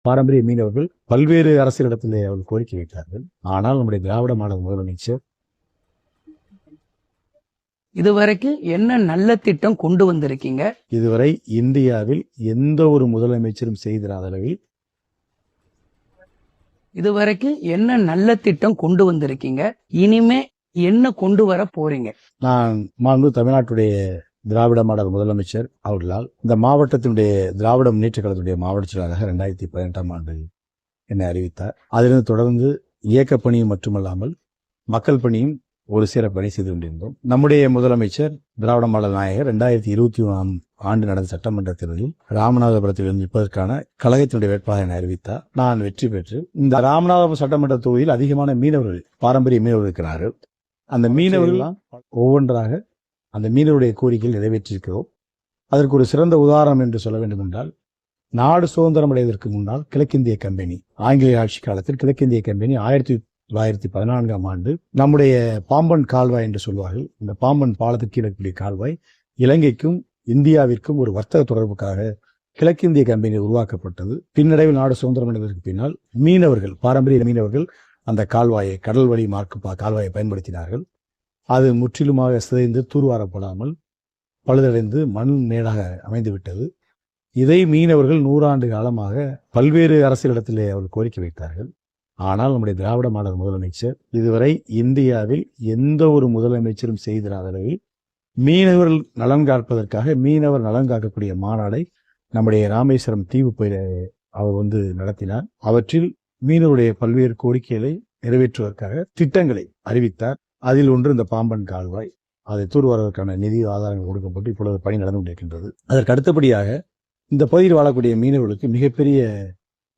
பாரம்பரிய மீனவர்கள் பல்வேறு அரசியலிடத்திலே அவர்கள் கோரிக்கை வைத்தார்கள். ஆனால் நம்முடைய திராவிட மாடல் முதலமைச்சர் இதுவரைக்கும் என்ன நல்ல திட்டம் கொண்டு வந்திருக்கீங்க? இதுவரை இந்தியாவில் எந்த ஒரு முதலமைச்சரும் செய்திராத அளவில் இதுவரைக்கும் என்ன நல்ல திட்டம் கொண்டு வந்திருக்கீங்க? இனிமே என்ன கொண்டு வர போறீங்க? நான் மாண்பு தமிழ்நாட்டுடைய திராவிட மாடல் முதலமைச்சர் அவர்களால் இந்த மாவட்டத்தினுடைய திராவிட முன்னேற்ற கழகத்துடைய மாவட்ட செயலாளராக 2018ஆம் ஆண்டு என்னை அறிவித்தார். அதிலிருந்து தொடர்ந்து இயக்க பணியும் மட்டுமல்லாமல் மக்கள் பணியும் ஒரு சேர பணி செய்து கொண்டிருந்தோம். நம்முடைய முதலமைச்சர் திராவிட மாடல் நாயகர் 2021ஆம் ஆண்டு நடந்த சட்டமன்ற தேர்தலில் ராமநாதபுரத்தில் நிற்பதற்கான கழகத்தினுடைய வேட்பாளரை என்னை அறிவித்தார். நான் வெற்றி பெற்று இந்த ராமநாதபுரம் சட்டமன்ற தொகுதியில் அதிகமான மீனவர்கள், பாரம்பரிய மீனவர்கள் இருக்கிறார்கள். அந்த மீனவர்கள் ஒவ்வொன்றாக அந்த மீனவருடைய கோரிக்கைகள் நிறைவேற்றியிருக்கிறோம். அதற்கு ஒரு சிறந்த உதாரணம் என்று சொல்ல வேண்டும் என்றால், நாடு சுதந்திரம் அடைவதற்கு முன்னால் கிழக்கிந்திய கம்பெனி, ஆங்கிலேய ஆட்சி காலத்தில் கிழக்கிந்திய கம்பெனி 1914ஆம் ஆண்டு நம்முடைய பாம்பன் கால்வாய் என்று சொல்வார்கள், இந்த பாம்பன் பாலத்திற்கு இருக்கக்கூடிய கால்வாய் இலங்கைக்கும் இந்தியாவிற்கும் ஒரு வர்த்தக தொடர்புக்காக கிழக்கிந்திய கம்பெனி உருவாக்கப்பட்டது. பின்னடைவில் நாடு சுதந்திரம் அடைவதற்கு பின்னால் மீனவர்கள், பாரம்பரிய மீனவர்கள் அந்த கால்வாயை, கடல் வழி மார்க்க கால்வாயை பயன்படுத்தினார்கள். அது முற்றிலுமாக சிதைந்து தூர்வாரப்படாமல் பழுதடைந்து மண் மேடாக அமைந்துவிட்டது. இதை மீனவர்கள் 100 ஆண்டு காலமாக பல்வேறு அரசியலிடத்திலே அவர்கள் கோரிக்கை வைத்தார்கள். ஆனால் நம்முடைய திராவிட மாடல் முதலமைச்சர் இதுவரை இந்தியாவில் எந்த ஒரு முதலமைச்சரும் செய்திராத அளவில் மீனவர்கள் நலன் காப்பதற்காக மீனவர் நலன் காக்கக்கூடிய மாநாடை நம்முடைய ராமேஸ்வரம் தீவு பயில அவர் நடத்தினார். அவற்றில் மீனவருடைய பல்வேறு கோரிக்கைகளை நிறைவேற்றுவதற்காக திட்டங்களை அறிவித்தார். அதில் ஒன்று இந்த பாம்பன் கால்வாய். அதை தூர்வாருவதற்கான நிதி ஆதாரங்கள் கொடுக்கப்பட்டு இப்பொழுது பணி நடந்து கொண்டிருக்கின்றது. அதற்கு அடுத்தபடியாக இந்த பகுதியில் வாழக்கூடிய மீனவர்களுக்கு மிகப்பெரிய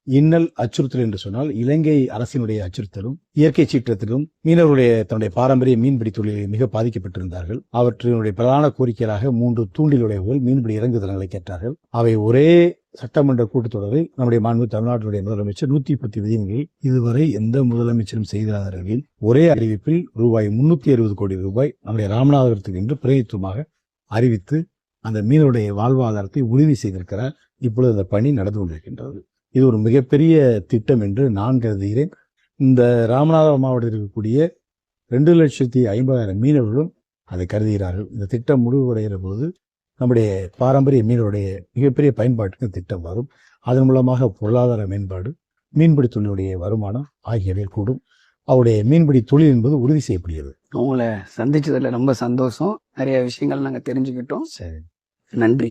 இன்னல், அச்சுறுத்தல் என்று சொன்னால் இலங்கை அரசினுடைய அச்சுறுத்தலும் இயற்கை சீற்றத்திலும் மீனவர்களுடைய தன்னுடைய பாரம்பரிய மீன்பிடி தொழிலில் மிக பாதிக்கப்பட்டிருந்தார்கள். அவற்றினுடைய பிரதான கோரிக்கையாக 3 தூண்டிலுடையவர்கள் மீன்பிடி இறங்குதளங்களை கேட்டார்கள். அவை ஒரே சட்டமன்ற கூட்டத்தொடரில் நம்முடைய மாண்பு தமிழ்நாட்டினுடைய முதலமைச்சர் 110 விதிகளில் இதுவரை எந்த முதலமைச்சரும் செய்தாத அளவில் ஒரே அறிவிப்பில் ரூபாய் 360 கோடி ரூபாய் நம்முடைய ராமநாதபுரத்துக்கு என்று பிரதித்துவமாக அறிவித்து அந்த மீனவருடைய வாழ்வாதாரத்தை உறுதி செய்திருக்கிறார். இப்பொழுது அந்த பணி நடந்து கொண்டிருக்கின்றது. இது ஒரு மிகப்பெரிய திட்டம் என்று நான் கருதுகிறேன். இந்த ராமநாதபுரம் மாவட்டத்தில் இருக்கக்கூடிய 2,50,000 மீனவர்களும் அதை கருதுகிறார்கள். இந்த திட்டம் முடிவடைகிற போது நம்முடைய பாரம்பரிய மீனவருடைய மிகப்பெரிய பயன்பாட்டுக்கு திட்டம் வரும். அதன் மூலமாக பொருளாதார மேம்பாடு, மீன்பிடி தொழிலுடைய வருமானம் ஆகியவை கூடும். அவருடைய மீன்பிடி தொழில் என்பது உறுதி செய்யப்படுகிறது. உங்களை சந்திச்சதுல ரொம்ப சந்தோஷம். நிறைய விஷயங்கள் நாங்கள் தெரிஞ்சுக்கிட்டோம். சரி, நன்றி.